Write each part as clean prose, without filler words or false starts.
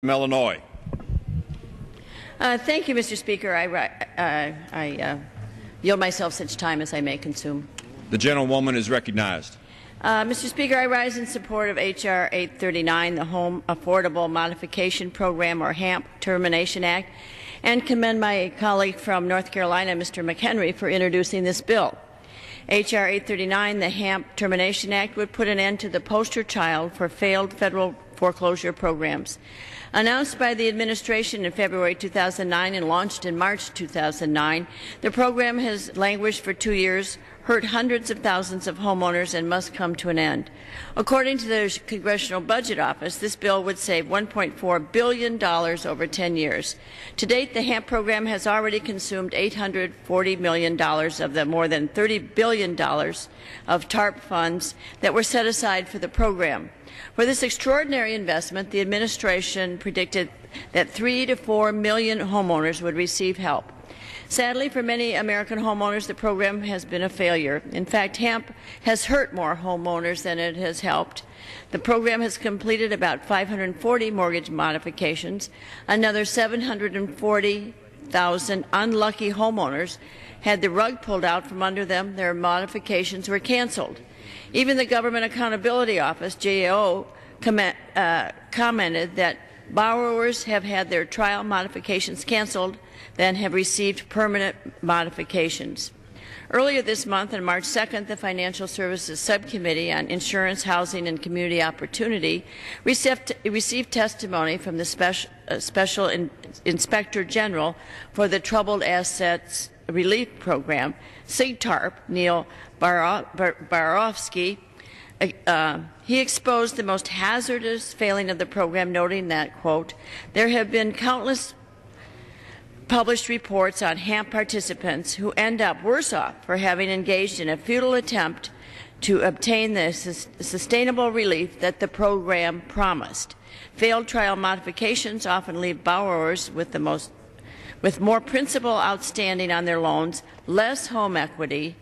Illinois. Thank you, Mr. Speaker. I yield myself such time as I may consume. The gentlewoman is recognized. Mr. Speaker, I rise in support of H.R. 839, the Home Affordable Modification Program, or HAMP Termination Act, and commend my colleague from North Carolina, Mr. McHenry, for introducing this bill. H.R. 839, the HAMP Termination Act, would put an end to the poster child for failed federal foreclosure programs. Announced by the administration in February 2009 and launched in March 2009, the program has languished for 2 years, hurt hundreds of thousands of homeowners, and must come to an end. According to the Congressional Budget Office, this bill would save $1.4 billion over 10 years. To date, the HAMP program has already consumed $840 million of the more than $30 billion of TARP funds that were set aside for the program. For this extraordinary investment, the administration predicted that 3 to 4 million homeowners would receive help. Sadly, for many American homeowners, the program has been a failure. In fact, HAMP has hurt more homeowners than it has helped. The program has completed about 540 mortgage modifications. Another 740,000 unlucky homeowners had the rug pulled out from under them. Their modifications were canceled. Even the Government Accountability Office, GAO, commented that borrowers have had their trial modifications canceled, then have received permanent modifications. Earlier this month, on March 2nd, the Financial Services Subcommittee on Insurance, Housing, and Community Opportunity received testimony from the Special Inspector General for the Troubled Assets Relief Program, SIGTARP, Neil Barofsky. He exposed the most hazardous failing of the program, noting that, quote, there have been countless published reports on HAMP participants who end up worse off for having engaged in a futile attempt to obtain the sustainable relief that the program promised. Failed trial modifications often leave borrowers with more principal outstanding on their loans, less home equity,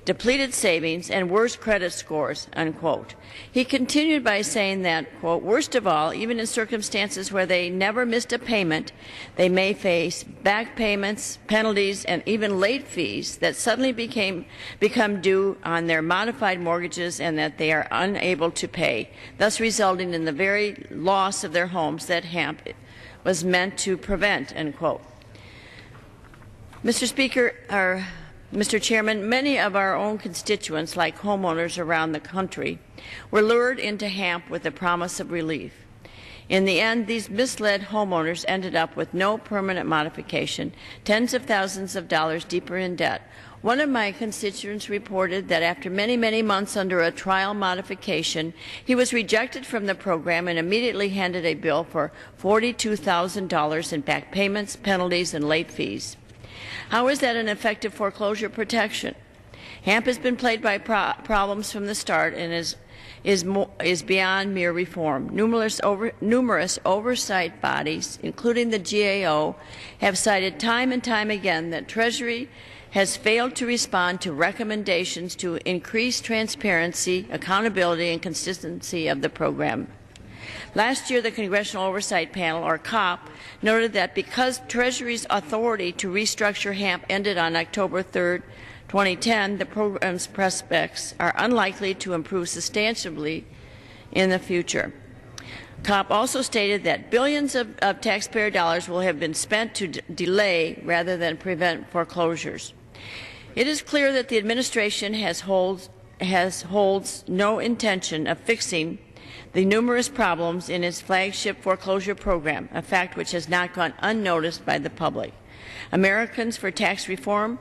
depleted savings, and worse credit scores, unquote. He continued by saying that, quote, worst of all, even in circumstances where they never missed a payment, they may face back payments, penalties, and even late fees that suddenly become due on their modified mortgages and that they are unable to pay, thus resulting in the very loss of their homes that HAMP was meant to prevent, unquote. Mr. Speaker, Mr. Chairman, many of our own constituents, like homeowners around the country, were lured into HAMP with the promise of relief. In the end, these misled homeowners ended up with no permanent modification, tens of thousands of dollars deeper in debt. One of my constituents reported that after many, many months under a trial modification, he was rejected from the program and immediately handed a bill for $42,000 in back payments, penalties, and late fees. How is that an effective foreclosure protection? HAMP has been plagued by problems from the start and is beyond mere reform. Numerous oversight bodies, including the GAO, have cited time and time again that Treasury has failed to respond to recommendations to increase transparency, accountability, and consistency of the program. Last year, the Congressional Oversight Panel, or COP, noted that because Treasury's authority to restructure HAMP ended on October 3, 2010, the program's prospects are unlikely to improve substantially in the future. COP also stated that billions of taxpayer dollars will have been spent to delay rather than prevent foreclosures. It is clear that the administration holds no intention of fixing the numerous problems in its flagship foreclosure program, a fact which has not gone unnoticed by the public. Americans for Tax Reform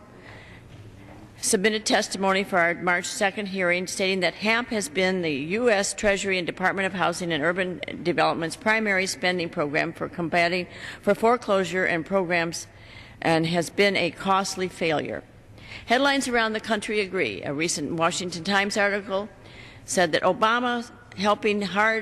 submitted testimony for our March 2nd hearing stating that HAMP has been the U.S. Treasury and Department of Housing and Urban Development's primary spending program for combating foreclosure and programs and has been a costly failure. Headlines around the country agree. A recent Washington Times article said that Obama's helping hand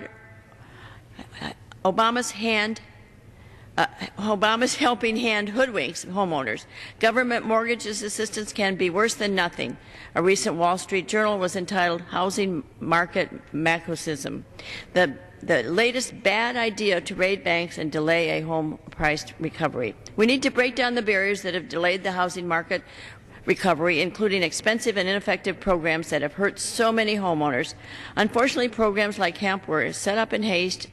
hoodwinks homeowners. Government mortgages assistance can be worse than nothing. A recent Wall Street Journal was entitled Housing Market Masochism. The the latest bad idea to raid banks and delay a home price recovery. We need to break down the barriers that have delayed the housing market recovery, including expensive and ineffective programs that have hurt so many homeowners. Unfortunately, programs like HAMP were set up in haste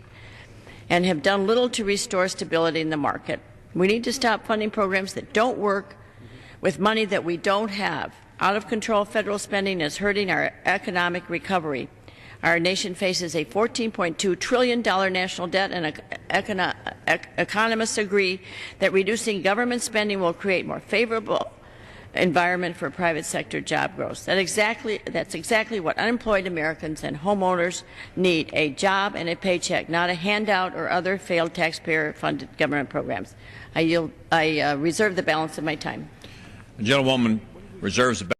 and have done little to restore stability in the market. We need to stop funding programs that don't work with money that we don't have. Out-of-control federal spending is hurting our economic recovery. Our nation faces a $14.2 trillion national debt, and economists agree that reducing government spending will create more favorable environment for private sector job growth. That's exactly what unemployed Americans and homeowners need: a job and a paycheck, not a handout or other failed taxpayer-funded government programs. I reserve the balance of my time. The gentlewoman reserves the